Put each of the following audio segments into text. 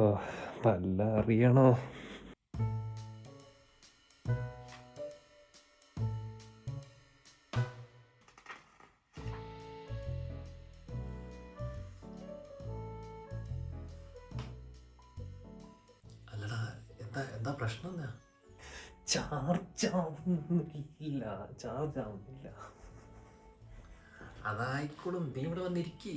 ഓ പല്ല അറിയണോ? അല്ലടാ, എന്താ പ്രശ്നം? എന്താ? ചാർജ് ആവുന്നില്ല. അതായിക്കോളും, നീ ഇവിടെ വന്നിരിക്കേ.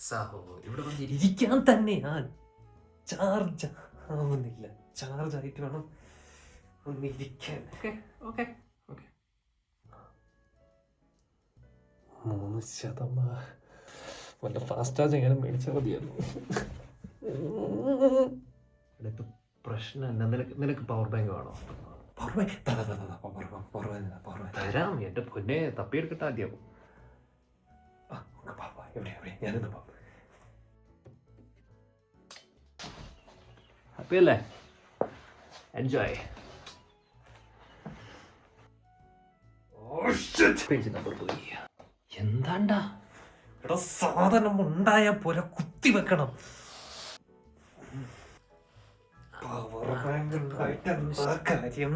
സാഹോ, ഇവിടെ വന്നിരിക്കാൻ തന്നെയാ. ചാർജ് ആവുന്നില്ല. ചാർജ് ആയിട്ട് വേണം ഒന്നിരിക്കാൻ. 3% വല്ല ഫാസ്റ്റ് ചാർജ് എങ്ങനെ മേടിച്ചാൽ മതിയായിരുന്നു. പ്രശ്നം എന്നാ? നിനക്ക് പവർ ബാങ്ക് വേണോ? തരാം, എന്റെ പൊന്നെ, തപ്പിയെടുക്കട്ടെ ആദ്യം. ഹാപ്പി അല്ലേ? എൻജോയ്. പേജ് നമ്പർ പോയി. എന്താണ്ടാ? എടാ, സാധനം ഉണ്ടായ പോലെ കുത്തി വെക്കണം. പവർ ബാങ്ക് ഉണ്ടായിട്ട് എന്താ കാര്യം?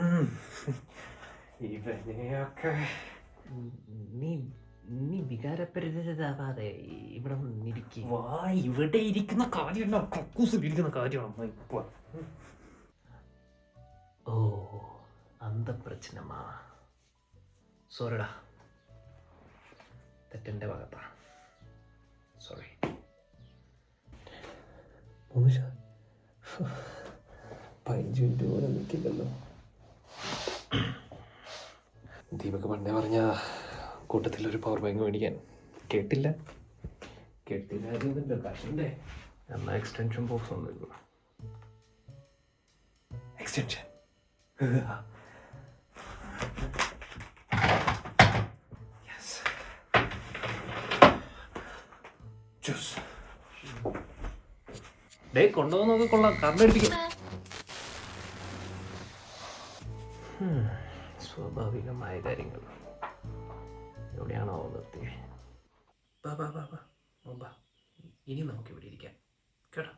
ഇവനെയൊക്കെ നീ വികാരപ്പെരുതാവാതെ ഇവിടെ ഇരിക്കും. ഇവിടെ ഇരിക്കുന്ന കാര്യമല്ല, കക്കൂസിൽ ഇരിക്കുന്ന കാര്യമാണ്. ഓ, അന്ത പ്രശ്നമാ. സോറിടാ, തെറ്റെൻ്റെ ഭാഗത്താ. സോറി. നിൽക്കില്ലല്ലോ. ദീപക് പണ്ടേ പറഞ്ഞ കൂട്ടത്തിലൊരു പവർ ബാങ്ക് മേടിക്കാൻ കേട്ടില്ല. കാശിൻ്റെ എന്നാ എക്സ്റ്റൻഷൻ ബോക്സ് ഒന്നുമില്ല. എക്സ്റ്റൻഷൻ കൊണ്ടുപോകുന്നൊക്കെ കൊള്ളാം. കറണ്ടടിപ്പിക്കും. സ്വാഭാവികമായ കാര്യങ്ങൾ എവിടെയാണോ നിർത്തി. ഇനി നമുക്ക് ഇവിടെ ഇരിക്കാം കേട്ടോ.